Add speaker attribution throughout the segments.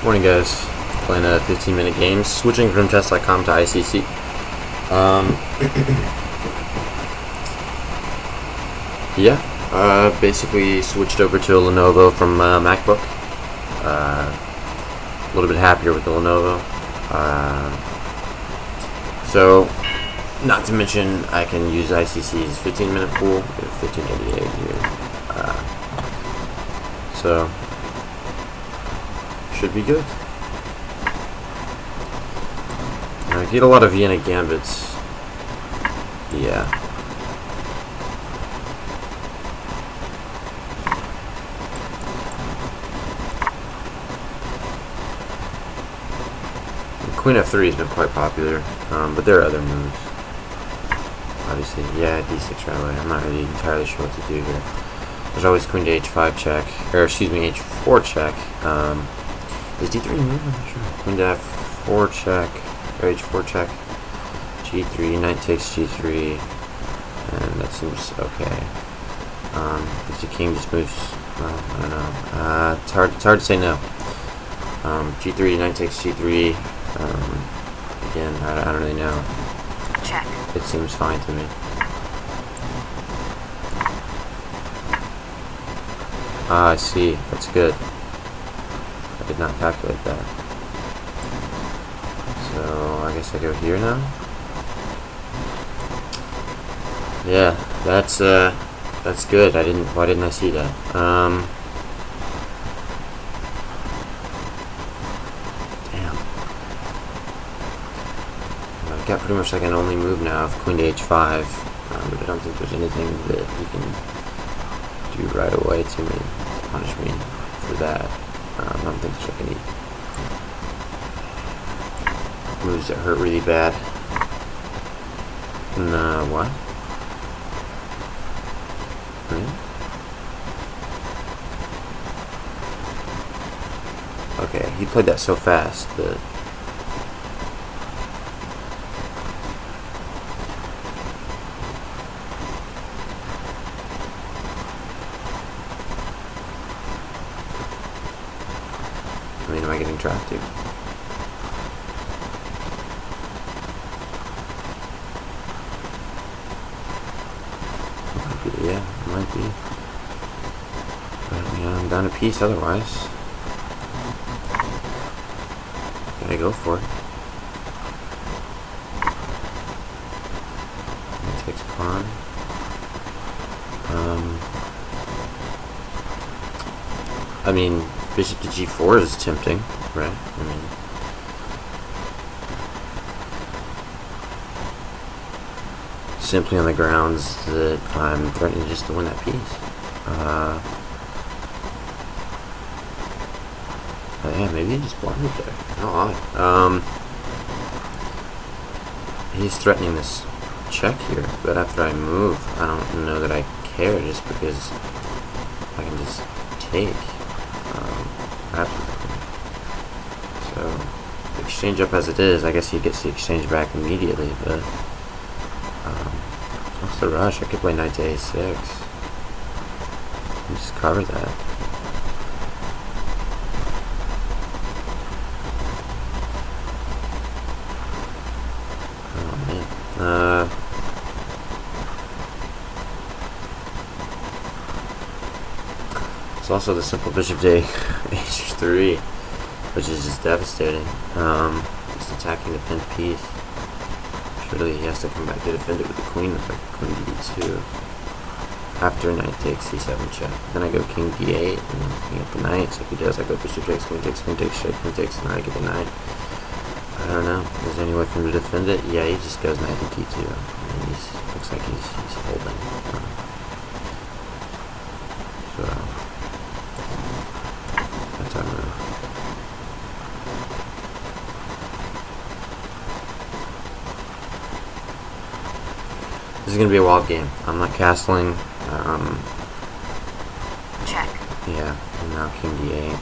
Speaker 1: Morning, guys. Playing a 15-minute game, switching from chess.com to ICC. Basically switched over to a Lenovo from MacBook. A little bit happier with the Lenovo. So, not to mention, I can use ICC's 15-minute pool. 1588 here. So, should be good. I get a lot of Vienna gambits. Yeah. Queen F3 has been quite popular, but there are other moves. Obviously, yeah, D6 right away. I'm not really entirely sure what to do here. There's always Queen to H5 check, or excuse me, H4 check. Is D3 move? I'm not sure. Queen to F4 check, or H4 check. G3, knight takes G3, and that seems okay. If the king just moves, well, I don't know. It's hard to say no. G3, knight takes G3. Again, I don't really know.
Speaker 2: Check.
Speaker 1: It seems fine to me. I see. That's good. I did not calculate that. So I guess I go here now. Yeah, that's good. Why didn't I see that? Damn. I've got pretty much like an only move now of Queen to H5, but I don't think there's anything that he can do right away to me, punish me for that. I don't think there's like any moves that hurt really bad. And, what? Really? Okay, he played that so fast that... I mean, am I getting drafted? Yeah, it might be. But, yeah, I'm down a piece otherwise. Gotta go for it. It takes pawn. I mean, bishop to g4 is tempting, right? I mean, simply on the grounds that I'm threatening just to win that piece. Yeah, maybe he just blundered there. How odd. He's threatening this check here, but after I move, I don't know that I care, just because I can just take. Absolutely. So, exchange up as it is, I guess he gets the exchange back immediately, but what's the rush? I could play knight to a6 and just cover that. Oh man. It's also the simple bishop to h3, which is just devastating. Just attacking the pinned piece. Surely he has to come back to defend it with the queen, with like queen d2. After knight takes c7 check. Then I go king d8 and then king up the knight. So if he does, I go bishop takes, queen takes, check, queen takes, and then I get the knight. I don't know. Is there any way for him to defend it? Yeah, he just goes knight to d2. And looks like he's holding. So that's our move. This is going to be a wild game. I'm not castling.
Speaker 2: Check.
Speaker 1: Yeah, and now king d8.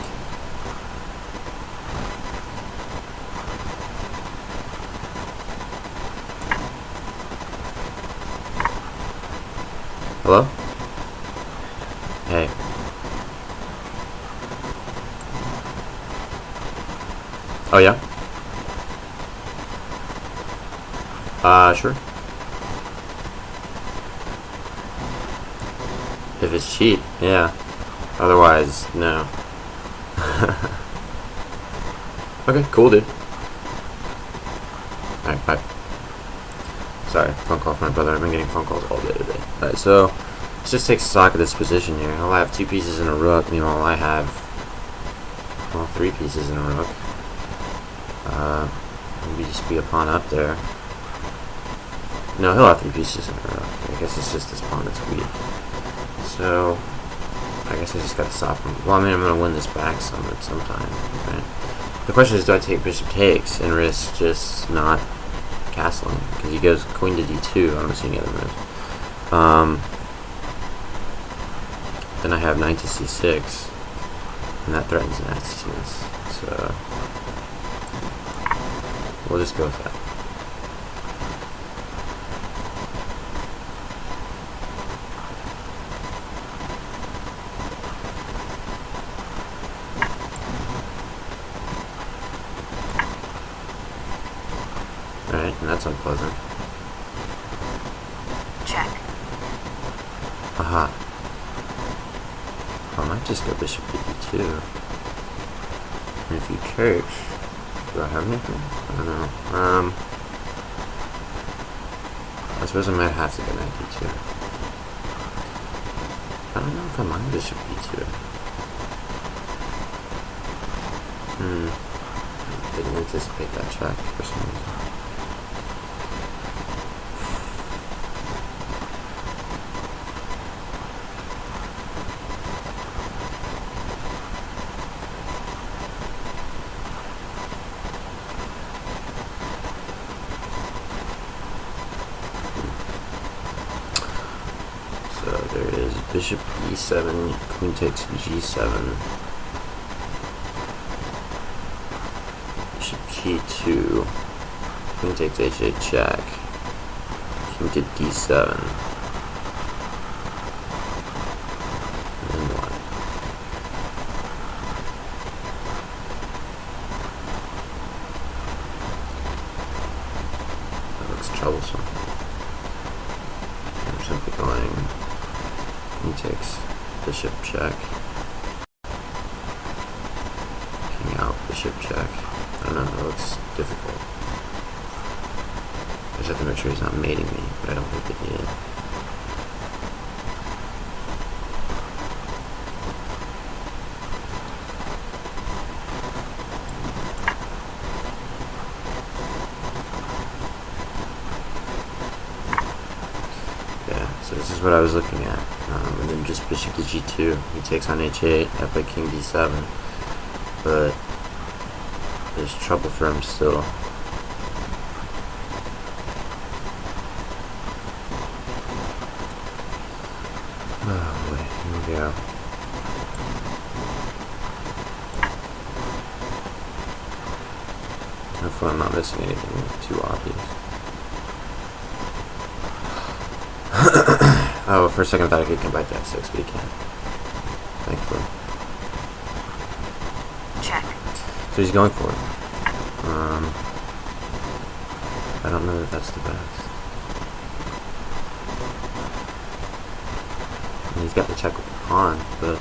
Speaker 1: Hello? Hey. Oh yeah. Sure. If it's cheap, yeah. Otherwise, no. Okay, cool, dude. Alright, bye. Sorry, phone call from my brother. I've been getting phone calls all day today. Alright, so let's just take stock of this position here. I'll have 2 pieces in a rook. Meanwhile, I have, well, 3 pieces in a rook. Maybe just be a pawn up there. No, he'll have 3 pieces in a rook. I guess it's just this pawn that's weak. So I guess I just gotta stop him. Well, I mean, I'm gonna win this back sometime, right? The question is, do I take bishop takes and risk just not castling? Because he goes queen to d2. I don't see any other moves. Then I have knight to c6, and that threatens nastiness. So we'll just go with that. Alright, and that's unpleasant.
Speaker 2: Check.
Speaker 1: Aha. I might just go bishop to d2. And if you coach, do I have anything? I don't know. I suppose I might have to go knight d2. I don't know if I mind bishop d2. Didn't anticipate that check for some reason. So there is bishop e7, queen takes g7, bishop g2, queen takes h8 check, king to d7, and then what? That looks troublesome. I'm simply going king takes bishop check, king out, bishop check. I don't know, that looks difficult. I just have to make sure he's not mating me, but I don't think that he is. So this is what I was looking at, and then just bishop to g2. He takes on h8. I play king d7, but there's trouble for him still. Oh boy, here we go. Hopefully I'm not missing anything too obvious. Oh, for a second I thought I could come back to f6, but he can't. Thankfully.
Speaker 2: Check.
Speaker 1: So he's going for it. I don't know that that's the best. I mean, he's got the check with the pawn, but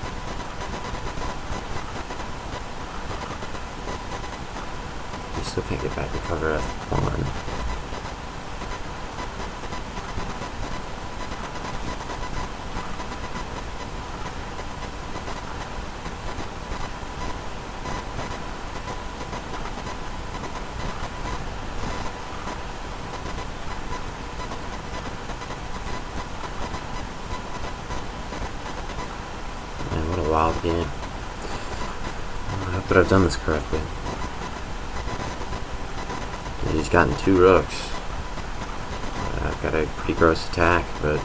Speaker 1: he still can't get back to cover f1. Wild game. I hope that I've done this correctly. He's gotten 2 rooks. I've got a pretty gross attack, but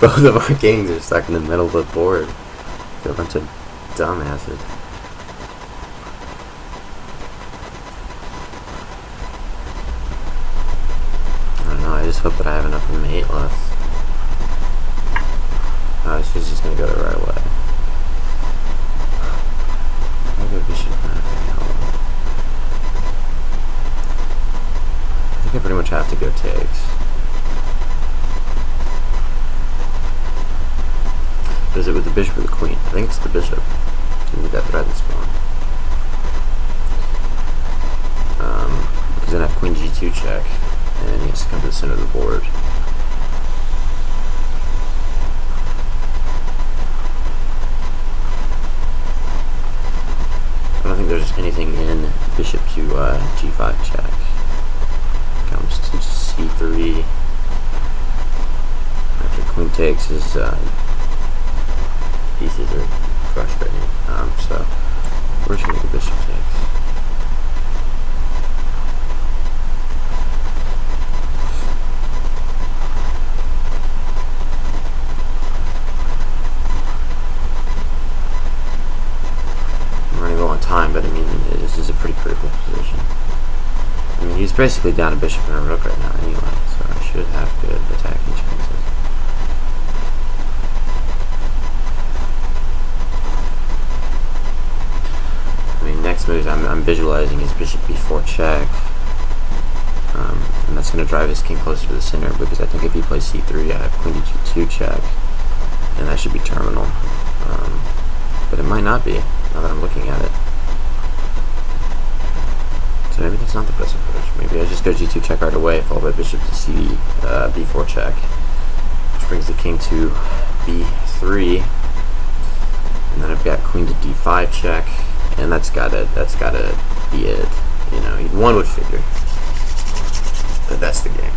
Speaker 1: both of our kings are stuck in the middle of the board. They're a bunch of dumbasses. I don't know, I just hope that I have enough mate left. She's just gonna go the right way. I'll go bishop back. have to go takes. Is it with the bishop or the queen? I think it's the bishop. You need that threat in spawn. Because then I have queen g2 check, and he has to come to the center of the board. I don't think there's anything in bishop to g5 check. Comes to c3. After queen takes, his pieces are frustrating. So we're just gonna make a bishop takes. Time, but I mean, this is a pretty critical position. I mean, he's basically down a bishop and a rook right now anyway, so I should have good attacking chances. I mean, next move I'm visualizing is bishop b4 check, and that's going to drive his king closer to the center, because I think if he plays c3, I have queen to g2 check, and that should be terminal. But it might not be, now that I'm looking at it. So maybe that's not the best approach. Maybe I just go g2 check right away, followed by bishop to b4 check, which brings the king to b3, and then I've got queen to d5 check, and that's gotta be it. You know, one would figure that that's the game.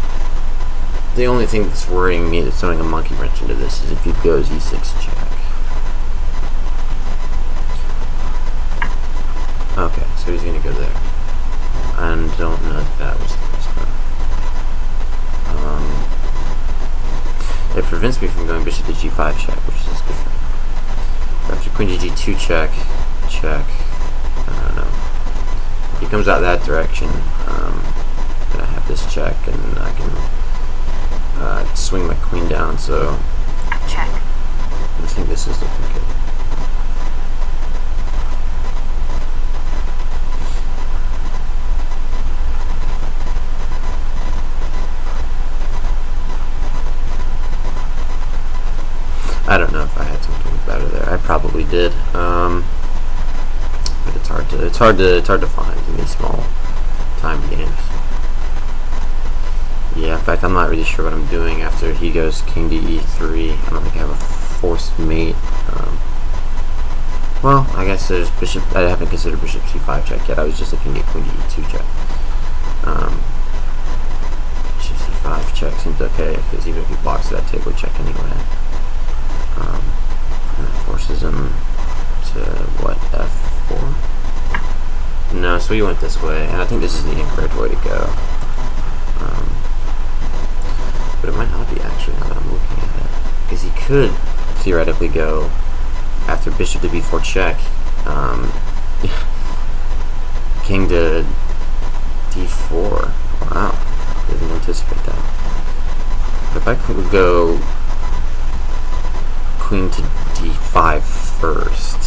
Speaker 1: The only thing that's worrying me, that's throwing a monkey wrench into this, is if he goes e6 check. Okay, so he's gonna go there. I don't know if that was the best move. It prevents me from going bishop to g5 check, which is good for me. After queen to g2 check, I don't know. If he comes out that direction, then I have this check, and I can swing my queen down, so check. I think this is looking good. I don't know if I had something better there. I probably did, but it's hard to find in these small time games. Yeah, in fact, I'm not really sure what I'm doing after he goes king to e3. I don't think I have a forced mate. Well, I guess there's bishop. I haven't considered bishop c5 check yet. I was just looking at queen to e2 check. Bishop c5 check seems okay, because even if he blocks that, take would check anyway. And that forces him to, what, f4? No, so he went this way, and I think this is the incorrect way to go. But it might not be, actually, now that I'm looking at it. Because he could theoretically go after bishop to b4 check, king to d4. Wow, didn't anticipate that. But if I could go queen to d5 first,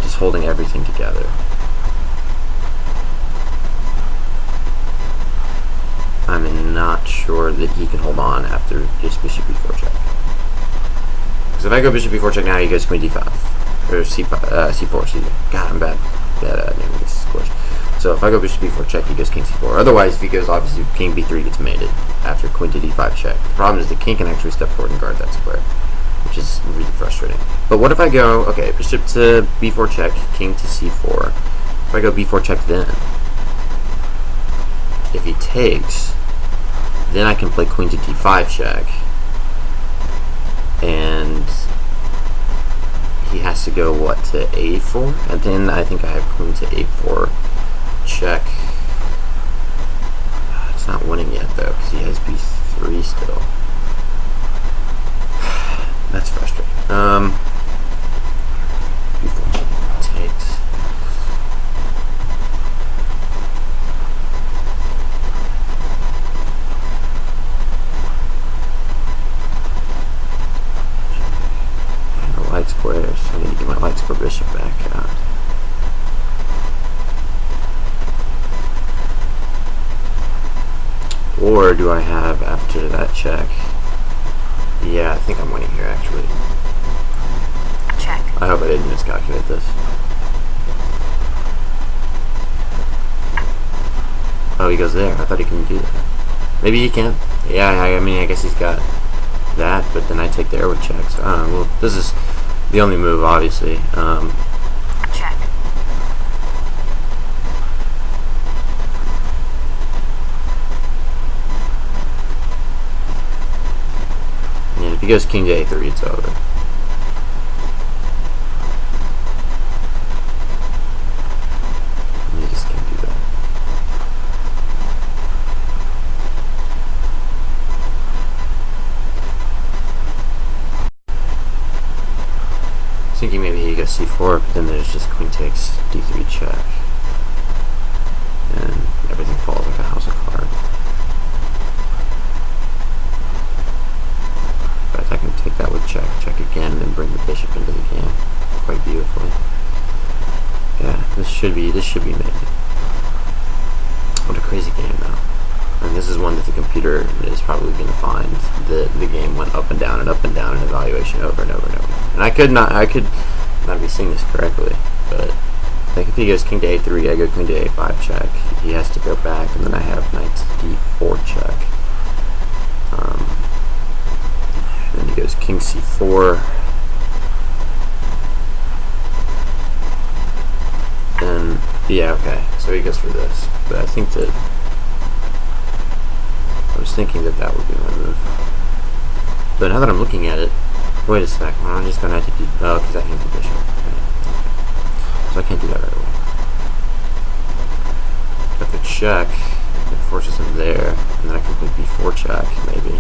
Speaker 1: just holding everything together. I'm not sure that he can hold on after just bishop b4 check. Because if I go bishop b4 check now, he goes queen d5 or c4. God, I'm bad at naming this squish. So if I go bishop b4 check, he goes king c4. Otherwise, if he goes, obviously king b3 gets mated after queen to d5 check. The problem is the king can actually step forward and guard that square, which is really frustrating. But what if I go, okay, bishop to b4 check, king to c4. If I go b4 check then, if he takes, then I can play queen to d5 check, and he has to go, what, to a4? And then I think I have queen to a4 check. It's not winning yet, though, because he has b3 still. That's frustrating. B4 takes. And the light squares. I need to get my light square bishop back out. score do I have after that check? Yeah, I think I'm winning here, actually.
Speaker 2: Check.
Speaker 1: I hope I didn't miscalculate this. Oh, he goes there. I thought he couldn't do that. Maybe he can. Yeah, I mean, I guess he's got that, but then I take the air with checks. I don't know. Well, this is the only move, obviously.
Speaker 2: Check.
Speaker 1: And if he goes king to a3, it's over. You just can't do that. Thinking maybe he goes c4, but then there's just queen takes d3 check, and everything falls like a house of cards. But I can take that with check, check again, and then bring the bishop into the game quite beautifully. Yeah, this should be made. What a crazy game, though. And this is one that the computer is probably going to find that the game went up and down in evaluation over and over and over. And I could not be seeing this correctly, but I think if he goes king to a3, I go queen to a5 check. He has to go back, and then I have knight to d4 check. Then he goes king c4. Then yeah, okay. So he goes for this, but I think that. I was thinking that that would be my move. But now that I'm looking at it, wait a sec, well, I'm just going to have to do, oh, because I can't do bishop. Okay. So I can't do that right away. Got the check, it forces him there, and then I can play b4 check, maybe.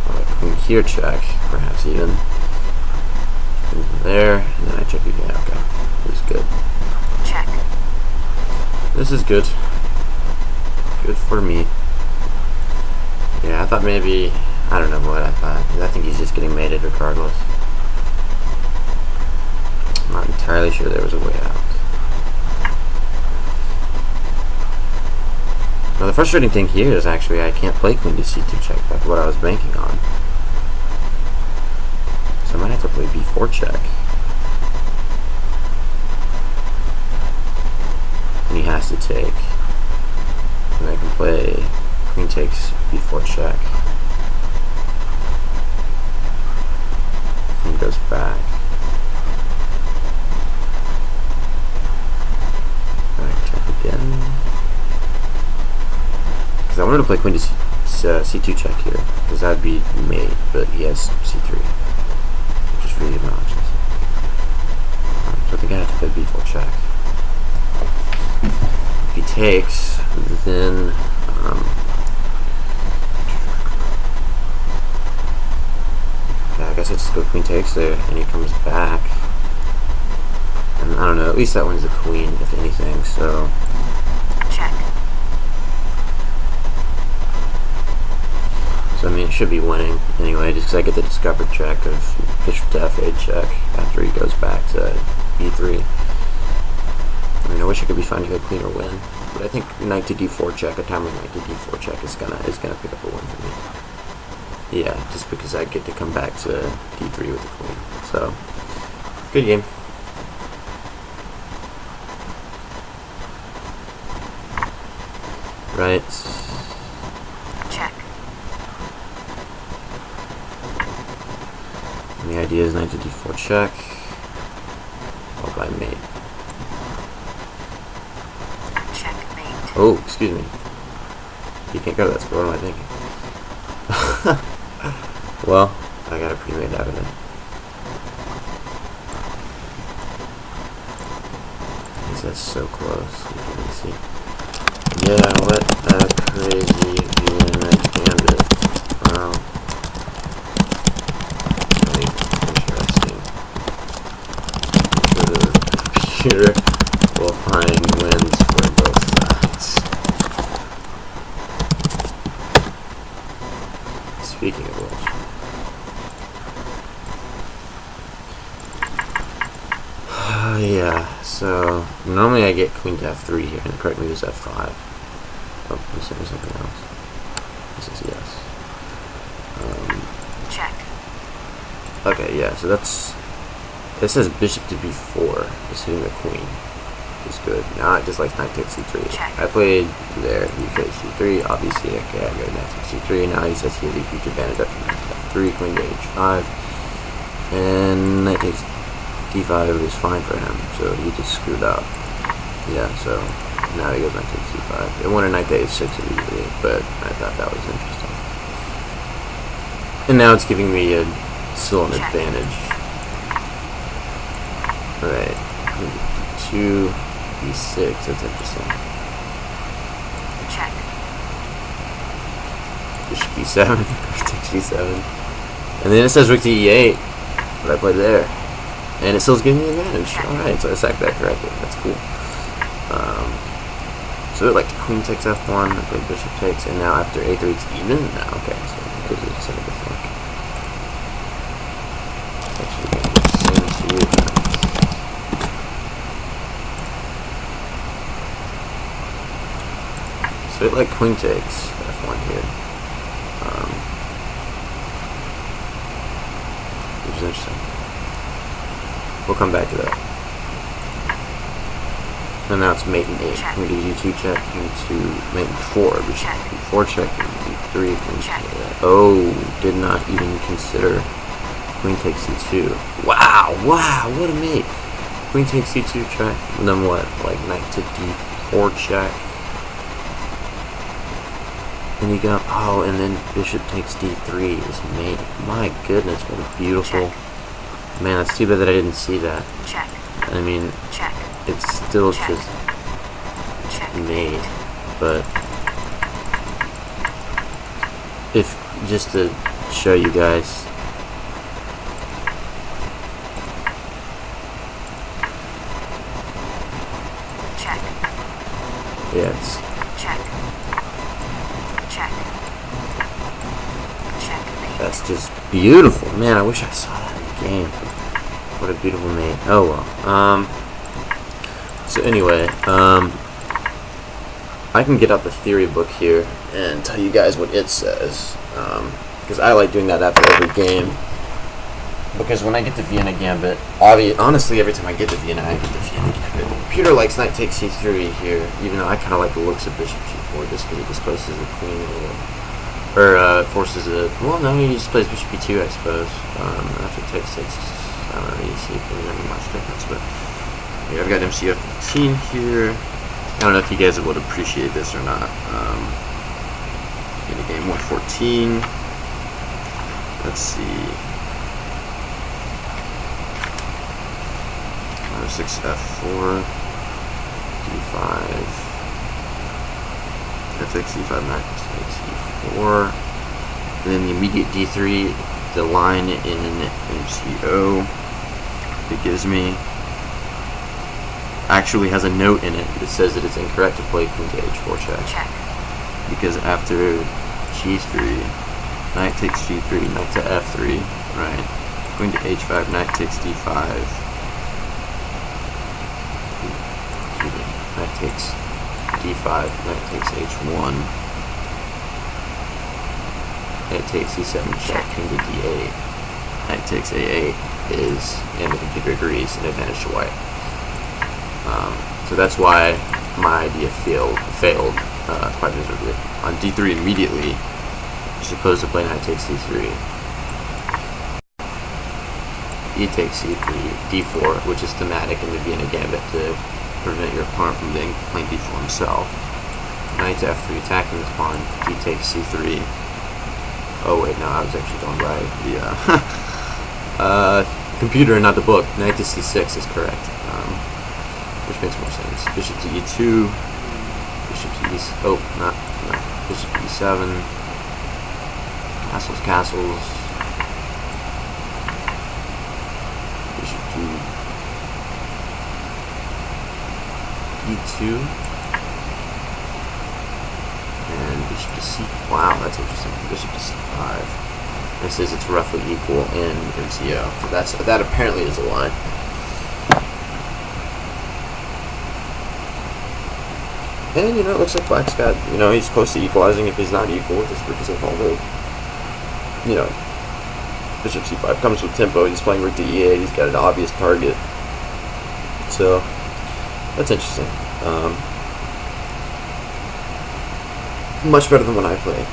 Speaker 1: Or queen here check, perhaps even. And there, and then I check again, okay. This is good.
Speaker 2: Check.
Speaker 1: This is good. Good for me. Yeah, I thought maybe, I don't know what I thought. I think he's just getting mated regardless. I'm not entirely sure there was a way out. Now the frustrating thing here is actually I can't play queen to c2 check. That's what I was banking on. So I might have to play b4 check. And he has to take. And I can play queen takes b4 check. Queen goes back. Back check again. Because I wanted to play queen to c2 check here, because that'd be mate, but he has c3, which is really obnoxious. So I think I have to play b4 check. If he takes, then yeah, I guess I just go queen takes there, and he comes back, and I don't know, at least that wins the queen, if anything, so
Speaker 2: Check.
Speaker 1: I mean, it should be winning anyway, just because I get the discovered check of bishop to f8 check after he goes back to e3. I mean, I wish I could be finding a cleaner win, but I think knight to d4 check, a timely knight to d4 check is gonna pick up a win for me. Yeah, just because I get to come back to d3 with the queen. So, good game. Right.
Speaker 2: Check.
Speaker 1: And the idea is knight to d4 check, followed by mate.
Speaker 2: Checkmate.
Speaker 1: Oh, excuse me. You can't go to that score, what am I thinking? Well, I got a pre-made out of it. That's so close. You can really see. Yeah, what a crazy vienna gambit. Wow. Really interesting. I'm sure the computer will find wins for both sides. Speaking of which. Yeah, so normally I get queen to f3 here, and the correct move is f5. Oh, I'm saying something else. This is yes.
Speaker 2: Check.
Speaker 1: Okay, yeah, so that's... It says bishop to b4 is hitting the queen. It's good. Now it just likes knight takes c3.
Speaker 2: Check.
Speaker 1: I played there, he plays c3, obviously, okay, I go knight takes c3, now he says he has a huge advantage up to knight f3, queen to h5, and knight takes d5 is fine for him, so he just screwed up. Yeah, so now he goes knight takes c5. It wanted knight to h6 immediately, but I thought that was interesting. And now it's giving me still an advantage. Alright, queen d2, d6, that's interesting.
Speaker 2: Check.
Speaker 1: Bishop d7, takes d7. And then it says rook to e8, but I played there. And it still's giving me an advantage. Alright, so I sacked that correctly. That's cool. So like queen takes f1, I played bishop takes, and now after a3 it's even? No, okay, so because it's a good thing. Actually, going to send to you then. So it like queen takes f1 here. Which is interesting. We'll come back to that. And now it's mate and 8. Queen to d2 check, queen to mate and 4, bishop d4 check, queen d3, queen to oh, did not even consider queen takes c2. Wow, wow, what a mate. Queen takes c2 check, and then what? Like knight to d4 check. And you go, oh, and then bishop takes d3 is mate. My goodness, what a beautiful... Man, it's too bad that I didn't see that.
Speaker 2: Check.
Speaker 1: I mean,
Speaker 2: Check.
Speaker 1: it's still
Speaker 2: Check.
Speaker 1: just
Speaker 2: Check.
Speaker 1: made, but if just to show you guys,
Speaker 2: Check.
Speaker 1: yeah, it's
Speaker 2: Check. Check. Checkmate.
Speaker 1: that's just beautiful. Man, I wish I saw that in the game. What a beautiful mate. Oh well. So anyway, I can get out the theory book here and tell you guys what it says, because I like doing that after every game. Because when I get to Vienna Gambit, honestly, every time I get to Vienna, I get to Vienna Gambit. The computer likes knight takes c3 here, even though I kind of like the looks of bishop g4 just because it displaces the queen a little. Or forces it. Well, no, he just plays bishop b2, I suppose. After takes 6, I don't really see if there's any much difference, but yeah, I've got MCF 15 here. I don't know if you guys would appreciate this or not. In a game 114. Let's see. 6 f4, d5. F takes c5, knight takes e4. And then the immediate d3, the line in MCO it gives me actually has a note in it that says that it's incorrect to play queen to h4 check. Because after g3, knight takes g3, knight to f3, right? Queen to h5, knight takes d5. Knight takes d5, knight takes h1, knight takes c7 check, king to d8, knight takes a8 is, and the computer agrees, an advantage to white. So that's why my idea failed quite miserably. On d3 immediately, you're supposed to play knight takes c3, e takes c3, d4, which is thematic in the Vienna Gambit to prevent your opponent from playing d4 himself. Knight to f3, attacking this pawn, d takes c3. Oh wait, no, I was actually going by the computer and not the book. Knight to c6 is correct, which makes more sense. Bishop to e2, bishop to bishop to e7, castles, bishop to e2, and bishop to c. Wow, that's interesting. Bishop to c5. It says it's roughly equal in MCO. So that apparently is a line. And, you know, it looks like Black's got, you know, he's close to equalizing if he's not equal, just because of all the, you know, bishop c5 comes with tempo. He's playing rook to e8. He's got an obvious target. So, that's interesting. Much better than when I played.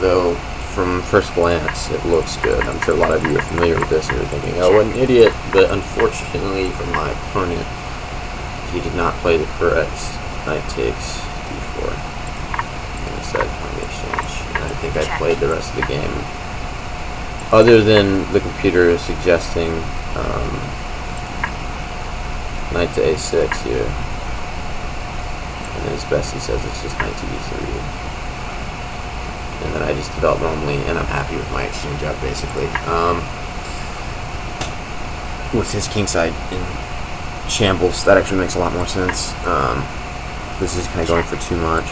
Speaker 1: Though, from first glance, it looks good. I'm sure a lot of you are familiar with this and you're thinking, oh, what an idiot. But unfortunately for my opponent, he did not play the correct knight takes d4. And instead, on the exchange. And I think I played the rest of the game. Other than the computer suggesting knight to a6 here. And then as best he says it's just knight to e3. And then I just develop normally, and I'm happy with my exchange up, basically. With his kingside in shambles, that actually makes a lot more sense. This is kind of going for too much.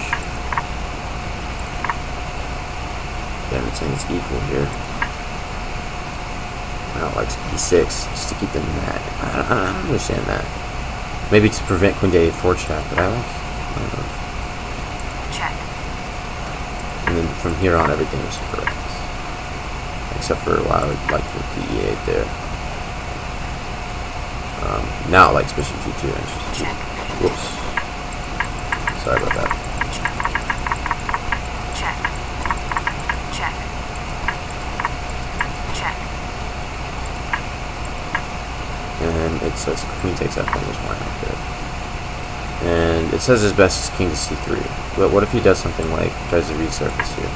Speaker 1: Yeah, I'm saying it's equal here. I don't like e6, just to keep the mat. I don't understand that. Maybe to prevent queen to a4 check, but I don't know. And then from here on, everything was correct. Except for, wow, I would like to e8 there. Now I like bishop g2. Interesting. Whoops. Sorry about that.
Speaker 2: Check. Check. Check.
Speaker 1: And it says queen takes f1 was fine up there. And it says his best is king to c3. But what if he does something like tries to resurface here?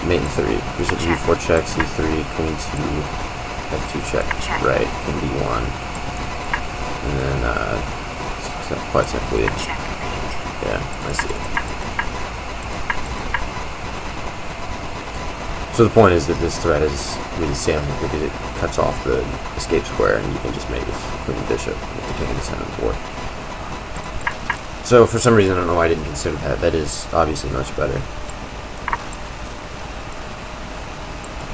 Speaker 1: Mate in 3. Bishop g4 check, c3, queen to f2 check. Right, king d1. And then, quite simply, yeah, I see it. So the point is that this threat is really salient because it cuts off the escape square and you can just make it queen and bishop with the king in the center of the board. So for some reason, I don't know why I didn't consider that. That is obviously much better.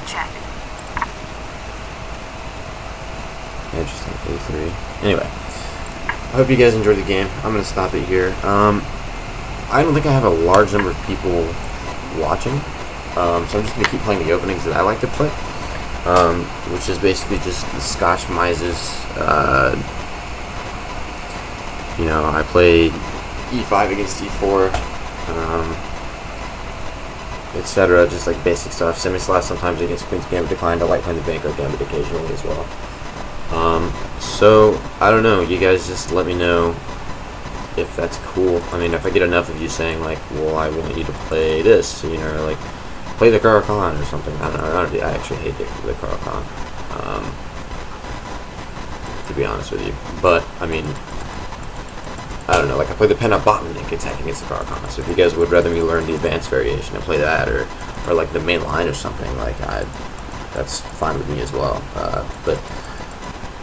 Speaker 2: Check.
Speaker 1: Interesting, a3. Anyway, I hope you guys enjoyed the game. I'm going to stop it here. I don't think I have a large number of people watching, so I'm just going to keep playing the openings that I like to play, which is basically just the Scotch Mises. You know, I played e5 against e4, etc. Just like basic stuff. Semi-slash sometimes against Queen's Gambit declined. I like playing the Banco Gambit occasionally as well. So I don't know. You guys just let me know if that's cool. I mean, if I get enough of you saying like, "Well, I want you to play this," you know, like play the Caracan or something. I don't know. I actually hate the Caracan, to be honest with you. But I mean, I don't know, like I play the pen-up Botvinnik attack against the Caracan, so if you guys would rather me learn the advanced variation and play that, or like the main line or something, like that's fine with me as well. But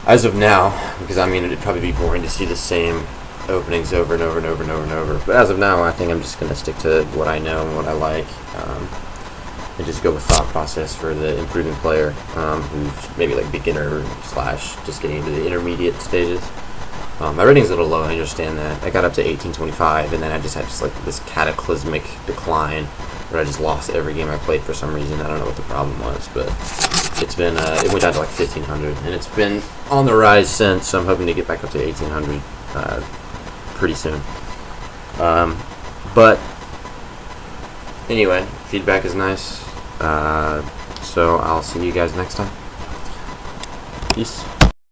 Speaker 1: as of now, because I mean it'd probably be boring to see the same openings over and over and over and over and over, but as of now I think I'm just going to stick to what I know and what I like, and just go with thought process for the improving player, who's maybe like beginner slash just getting into the intermediate stages. My rating's a little low, I understand that. I got up to 1825, and then I just had like this cataclysmic decline where I just lost every game I played for some reason. I don't know what the problem was, but it's been, it went down to like 1500, and it's been on the rise since, so I'm hoping to get back up to 1800 pretty soon. But anyway, feedback is nice, so I'll see you guys next time. Peace.